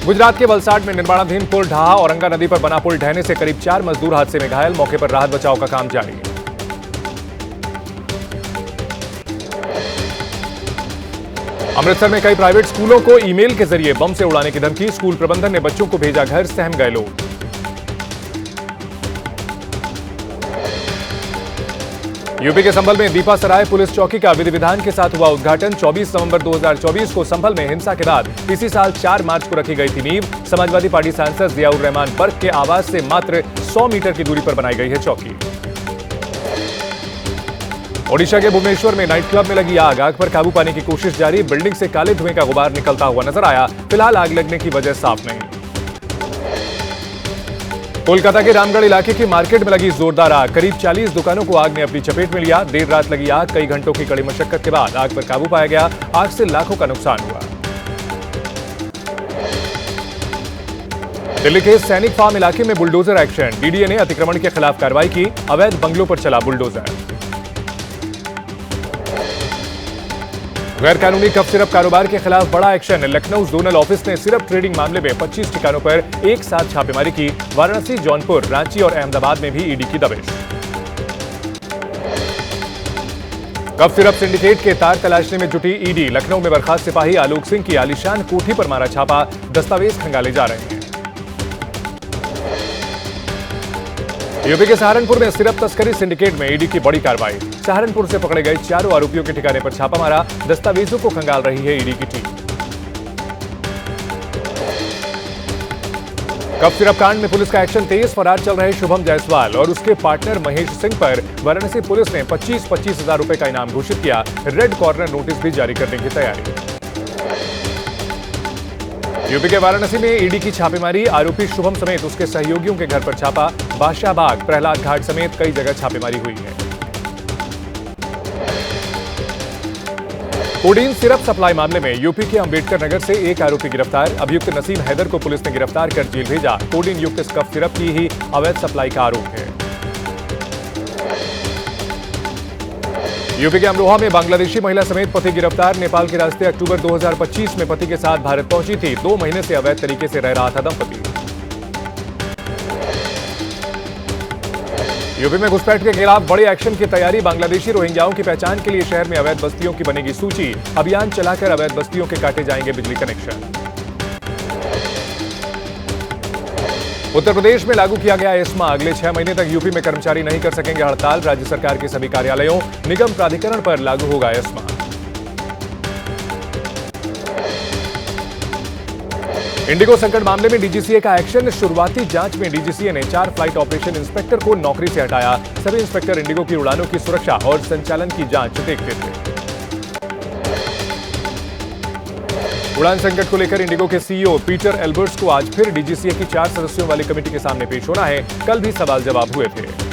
गुजरात के वलसाड में निर्माणाधीन पुल ढहा। औरंगा नदी पर बना पुल ढहने से करीब 4 मजदूर हादसे में घायल। मौके पर राहत बचाव का काम जारी है। अमृतसर में कई प्राइवेट स्कूलों को ईमेल के जरिए बम से उड़ाने की धमकी। स्कूल प्रबंधन ने बच्चों को भेजा घर, सहम गए लोग। यूपी के संभल में दीपा सराय पुलिस चौकी का विधि विधान के साथ हुआ उद्घाटन। 24 नवंबर 2024 को संभल में हिंसा के बाद इसी साल 4 मार्च को रखी गई थी नींव। समाजवादी पार्टी सांसद जियाउर रहमान बर्क के आवास से मात्र 100 मीटर की दूरी पर बनाई गई है चौकी। ओडिशा के भुवनेश्वर में नाइट क्लब में लगी आग पर काबू पाने की कोशिश जारी। बिल्डिंग से काले धुएं का गुबार निकलता हुआ नजर आया। फिलहाल आग लगने की वजह साफ नहीं। कोलकाता के रामगढ़ इलाके की मार्केट में लगी जोरदार आग। करीब 40 दुकानों को आग ने अपनी चपेट में लिया। देर रात लगी आग। कई घंटों की कड़ी मशक्कत के बाद आग पर काबू पाया गया। आग से लाखों का नुकसान हुआ। दिल्ली के सैनिक फार्म इलाके में बुलडोजर एक्शन। डीडीए ने अतिक्रमण के खिलाफ कार्रवाई की। अवैध बंगलों पर चला बुलडोजर। गैर कानूनी कफ सिरप कारोबार के खिलाफ बड़ा एक्शन। लखनऊ जोनल ऑफिस ने सिरप ट्रेडिंग मामले में 25 ठिकानों पर एक साथ छापेमारी की। वाराणसी, जौनपुर, रांची और अहमदाबाद में भी ईडी की दबिश। कफ सिरप सिंडिकेट के तार तलाशने में जुटी ईडी। लखनऊ में बर्खास्त सिपाही आलोक सिंह की आलीशान कोठी पर मारा छापा। दस्तावेज खंगाले जा रहे हैं। यूपी के सहारनपुर में सिरप तस्करी सिंडिकेट में ईडी की बड़ी कार्रवाई। सहारनपुर से पकड़े गए 4 आरोपियों के ठिकाने पर छापा मारा। दस्तावेजों को खंगाल रही है ईडी की टीम। कफ सिरप कांड में पुलिस का एक्शन तेज। फरार चल रहे शुभम जायसवाल और उसके पार्टनर महेश सिंह पर वाराणसी पुलिस ने 25-25 हजार रुपए का इनाम घोषित किया। रेड कॉर्नर नोटिस भी जारी करने की तैयारी। यूपी के वाराणसी में ईडी की छापेमारी। आरोपी शुभम समेत उसके सहयोगियों के घर पर छापा। बादशाहबाग, प्रहलाद घाट समेत कई जगह छापेमारी हुई है। कोडीन सिरप सप्लाई मामले में यूपी के अंबेडकर नगर से एक आरोपी गिरफ्तार। अभियुक्त नसीम हैदर को पुलिस ने गिरफ्तार कर जेल भेजा। कोडीन युक्त कफ सिरप की ही अवैध सप्लाई का आरोप है। यूपी के अमरोहा में बांग्लादेशी महिला समेत पति गिरफ्तार। नेपाल के रास्ते अक्टूबर 2025 में पति के साथ भारत पहुंची थी। 2 महीने से अवैध तरीके से रह रहा था दंपति। यूपी में घुसपैठ के खिलाफ बड़े एक्शन की तैयारी। बांग्लादेशी रोहिंग्याओं की पहचान के लिए शहर में अवैध बस्तियों की बनेगी सूची। अभियान चलाकर अवैध बस्तियों के काटे जाएंगे बिजली कनेक्शन। उत्तर प्रदेश में लागू किया गया एस्मा। अगले 6 महीने तक यूपी में कर्मचारी नहीं कर सकेंगे हड़ताल। राज्य सरकार के सभी कार्यालयों, निगम प्राधिकरण पर लागू होगा एस्मा। इंडिगो संकट मामले में डीजीसीए का एक्शन। शुरुआती जांच में डीजीसीए ने 4 फ्लाइट ऑपरेशन इंस्पेक्टर को नौकरी से हटाया। सभी इंस्पेक्टर इंडिगो की उड़ानों की सुरक्षा और संचालन की जांच देखते थे। उड़ान संकट को लेकर इंडिगो के सीईओ पीटर एल्बर्ट्स को आज फिर डीजीसीए की 4 सदस्यों वाली कमेटी के सामने पेश होना है। कल भी सवाल जवाब हुए थे।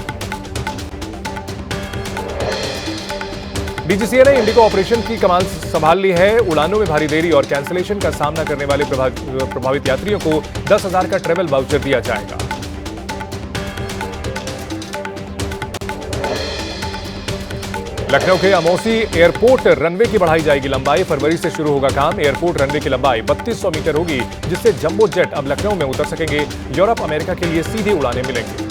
डीजीसीए ने इंडिगो ऑपरेशन की कमान संभाल ली है। उड़ानों में भारी देरी और कैंसिलेशन का सामना करने वाले प्रभावित यात्रियों को 10,000 का ट्रैवल वाउचर दिया जाएगा। लखनऊ के अमौसी एयरपोर्ट रनवे की बढ़ाई जाएगी लंबाई। फरवरी से शुरू होगा काम। एयरपोर्ट रनवे की लंबाई 3200 मीटर होगी, जिससे जंबो जेट अब लखनऊ में उतर सकेंगे। यूरोप, अमेरिका के लिए सीधी उड़ानें मिलेंगी।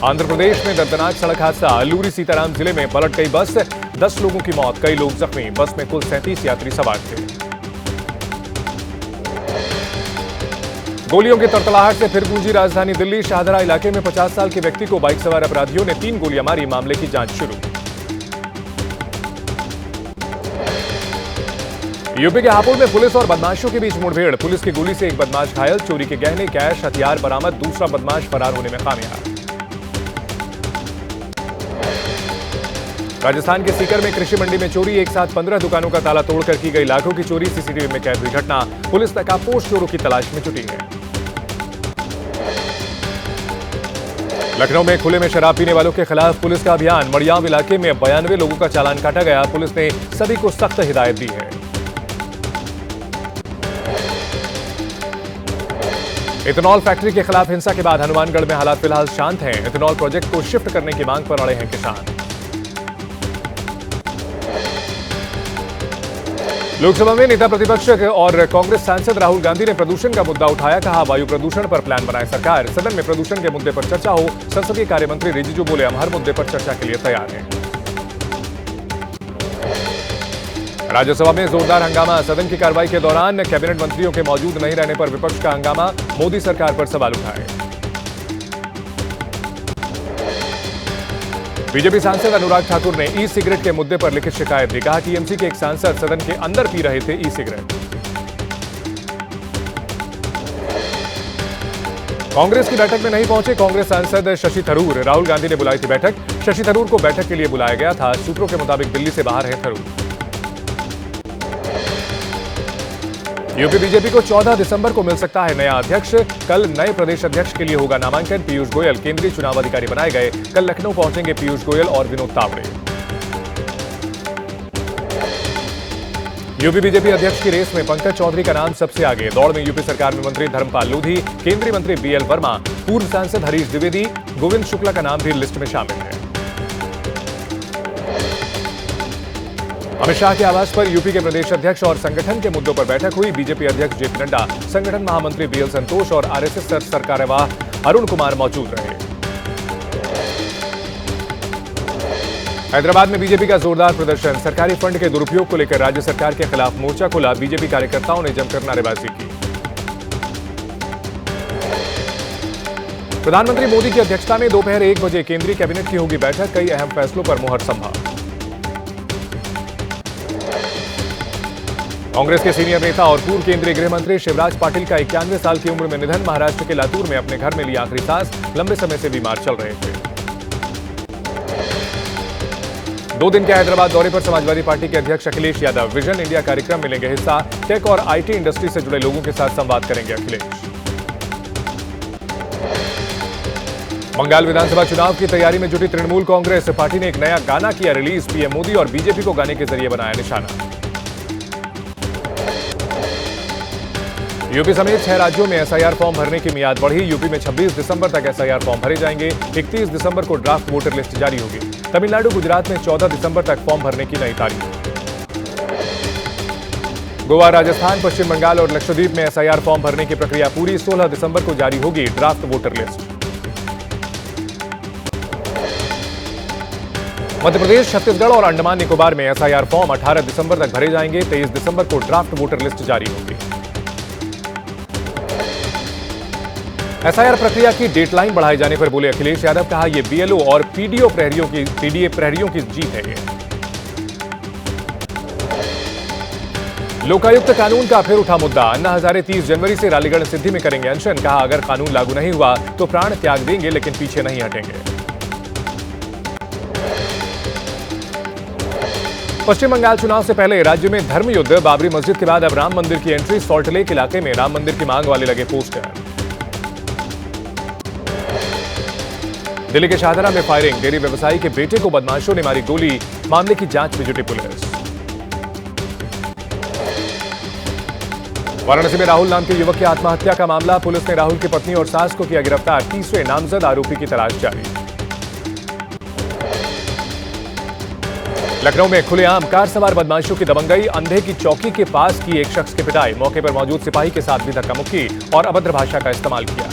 आंध्र प्रदेश में दर्दनाक सड़क हादसा। अल्लूरी सीताराम जिले में पलट गई बस। 10 लोगों की मौत, कई लोग जख्मी। बस में कुल 37 यात्री सवार थे। गोलियों की तड़तड़ाहट से फिर गूंजी राजधानी दिल्ली। शाहदरा इलाके में 50 साल के व्यक्ति को बाइक सवार अपराधियों ने 3 गोलियां मारी। मामले की जांच शुरू। यूपी के हापुड़ में पुलिस और बदमाशों के बीच मुठभेड़। पुलिस की गोली से एक बदमाश घायल। चोरी के गहने, कैश, हथियार बरामद। दूसरा बदमाश फरार होने में कामयाब। राजस्थान के सीकर में कृषि मंडी में चोरी। एक साथ 15 दुकानों का ताला तोड़कर की गई लाखों की चोरी। सीसीटीवी में कैद हुई घटना। पुलिस नकाबपोश चोरों की तलाश में जुटी है। लखनऊ में खुले में शराब पीने वालों के खिलाफ पुलिस का अभियान। मड़ियाव इलाके में 92 लोगों का चालान काटा गया। पुलिस ने सभी को सख्त हिदायत दी है। इथेनॉल फैक्ट्री के खिलाफ हिंसा के बाद हनुमानगढ़ में हालात फिलहाल शांत हैं। इथेनॉल प्रोजेक्ट को शिफ्ट करने की मांग पर अड़े हैं किसान। लोकसभा में नेता प्रतिपक्ष और कांग्रेस सांसद राहुल गांधी ने प्रदूषण का मुद्दा उठाया। कहा, वायु प्रदूषण पर प्लान बनाए सरकार। सदन में प्रदूषण के मुद्दे पर चर्चा हो। संसदीय कार्य मंत्री रिजिजू बोले, हम हर मुद्दे पर चर्चा के लिए तैयार हैं। राज्यसभा में जोरदार हंगामा। सदन की कार्रवाई के दौरान कैबिनेट मंत्रियों के मौजूद नहीं रहने पर विपक्ष का हंगामा। मोदी सरकार पर सवाल उठाए। बीजेपी सांसद अनुराग ठाकुर ने ई सिगरेट के मुद्दे पर लिखित शिकायत दी। कहा, टीएमसी के एक सांसद सदन के अंदर पी रहे थे ई सिगरेट। कांग्रेस की बैठक में नहीं पहुंचे कांग्रेस सांसद शशि थरूर। राहुल गांधी ने बुलाई थी बैठक। शशि थरूर को बैठक के लिए बुलाया गया था। सूत्रों के मुताबिक दिल्ली से बाहर है थरूर। यूपी बीजेपी को 14 दिसंबर को मिल सकता है नया अध्यक्ष। कल नए प्रदेश अध्यक्ष के लिए होगा नामांकन। पीयूष गोयल केंद्रीय चुनाव अधिकारी बनाए गए। कल लखनऊ पहुंचेंगे पीयूष गोयल और विनोद तावड़े। यूपी बीजेपी अध्यक्ष की रेस में पंकज चौधरी का नाम सबसे आगे। दौड़ में यूपी सरकार में मंत्री धर्मपाल लोधी, केंद्रीय मंत्री बीएल वर्मा, पूर्व सांसद हरीश द्विवेदी, गोविंद शुक्ला का नाम भी लिस्ट में शामिल है। अमित शाह के आवास पर यूपी के प्रदेश अध्यक्ष और संगठन के मुद्दों पर बैठक हुई। बीजेपी अध्यक्ष जेपी नड्डा, संगठन महामंत्री बीएल संतोष और आरएसएस सरकार्यवाह अरुण कुमार मौजूद रहे। हैदराबाद में बीजेपी का जोरदार प्रदर्शन। सरकारी फंड के दुरुपयोग को लेकर राज्य सरकार के खिलाफ मोर्चा खोला। बीजेपी कार्यकर्ताओं ने जमकर नारेबाजी की। प्रधानमंत्री मोदी की अध्यक्षता में दोपहर 1 बजे केंद्रीय कैबिनेट की होगी बैठक। कई अहम फैसलों पर मुहर संभव। कांग्रेस के सीनियर नेता और पूर्व केंद्रीय गृह मंत्री शिवराज पाटिल का 91 साल की उम्र में निधन। महाराष्ट्र के लातूर में अपने घर में लिया आखिरी सांस। लंबे समय से बीमार चल रहे थे। 2 दिन के हैदराबाद दौरे पर समाजवादी पार्टी के अध्यक्ष अखिलेश यादव विजन इंडिया कार्यक्रम में लेंगे हिस्सा। टेक और आईटी इंडस्ट्री से जुड़े लोगों के साथ संवाद करेंगे अखिलेश। बंगाल विधानसभा चुनाव की तैयारी में जुटी तृणमूल कांग्रेस। पार्टी ने एक नया गाना किया रिलीज। पीएम मोदी और बीजेपी को गाने के जरिए बनाया निशाना। यूपी समेत 6 राज्यों में एसआईआर फॉर्म भरने की मियाद बढ़ी। यूपी में 26 दिसंबर तक एसआईआर फॉर्म भरे जाएंगे। 31 दिसंबर को ड्राफ्ट वोटर लिस्ट जारी होगी। तमिलनाडु, गुजरात में 14 दिसंबर तक फॉर्म भरने की नई तारीख। गोवा, राजस्थान, पश्चिम बंगाल और लक्षद्वीप में एसआईआर फॉर्म भरने की प्रक्रिया पूरी। 16 दिसंबर को जारी होगी draft voter list. Madhya Pradesh, Chhattisgarh और अंडमान निकोबार में एसआईआर फॉर्म 18 दिसंबर तक भरे जाएंगे। 23 दिसंबर को ड्राफ्ट वोटर लिस्ट जारी होगी। एसआईआर प्रक्रिया की डेडलाइन बढ़ाए जाने पर बोले अखिलेश यादव। कहा, यह बीएलओ और पीडीए प्रहरियों की जीत है। लोकायुक्त कानून का फिर उठा मुद्दा। अन्ना हजारे 30 जनवरी से रालीगढ़ सिद्धि में करेंगे अनशन। कहा, अगर कानून लागू नहीं हुआ तो प्राण त्याग देंगे, लेकिन पीछे नहीं हटेंगे। पश्चिम बंगाल चुनाव से पहले राज्य में धर्म युद्ध। बाबरी मस्जिद के बाद अब राम मंदिर की एंट्री। सॉल्ट लेक इलाके में राम मंदिर की मांग वाले लगे पोस्टर। दिल्ली के शाहदरा में फायरिंग। डेयरी व्यवसायी के बेटे को बदमाशों ने मारी गोली। मामले की जांच में जुटी पुलिस। वाराणसी में राहुल नाम के युवक की आत्महत्या का मामला। पुलिस ने राहुल की पत्नी और सास को किया गिरफ्तार। तीसरे नामजद आरोपी की तलाश जारी। लखनऊ में खुलेआम कार सवार बदमाशों की दबंगई। अंधे की चौकी के पास की एक शख्स की पिटाई। मौके पर मौजूद सिपाही के साथ भी धक्का मुक्की और अभद्र भाषा का इस्तेमाल किया।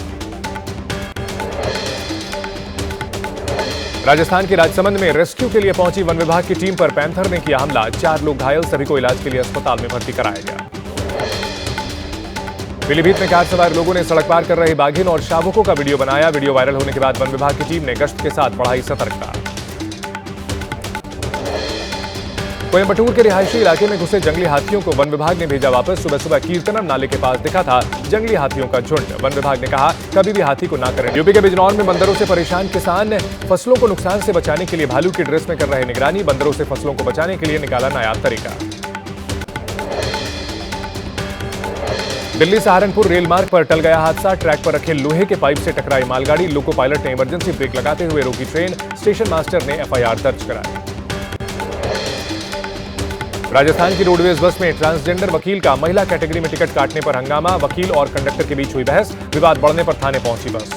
राजस्थान के राजसमंद में रेस्क्यू के लिए पहुंची वन विभाग की टीम पर पैंथर ने किया हमला। 4 लोग घायल। सभी को इलाज के लिए अस्पताल में भर्ती कराया गया। पीलीभीत में कार सवार लोगों ने सड़क पार कर रहे बाघिन और शावकों का वीडियो बनाया। वीडियो वायरल होने के बाद वन विभाग की टीम ने गश्त के साथ बढ़ाई सतर्कता। कोयम्बटूर के रिहायशी इलाके में घुसे जंगली हाथियों को वन विभाग ने भेजा वापस। सुबह सुबह कीर्तनम नाले के पास दिखा था जंगली हाथियों का झुंड। वन विभाग ने कहा, कभी भी हाथी को ना करें। यूपी के बिजनौर में बंदरों से परेशान किसान फसलों को नुकसान से बचाने के लिए भालू की ड्रेस में कर रहे निगरानी। बंदरों से फसलों को बचाने के लिए निकाला नया तरीका। दिल्ली सहारनपुर रेल मार्ग पर टल गया हादसा। ट्रैक पर रखे लोहे के पाइप से टकराई मालगाड़ी। लोको पायलट ने इमरजेंसी ब्रेक लगाते हुए रोकी ट्रेन। स्टेशन मास्टर ने एफआईआर दर्ज कराई। राजस्थान की रोडवेज बस में ट्रांसजेंडर वकील का महिला कैटेगरी में टिकट काटने पर हंगामा। वकील और कंडक्टर के बीच हुई बहस। विवाद बढ़ने पर थाने पहुंची बस।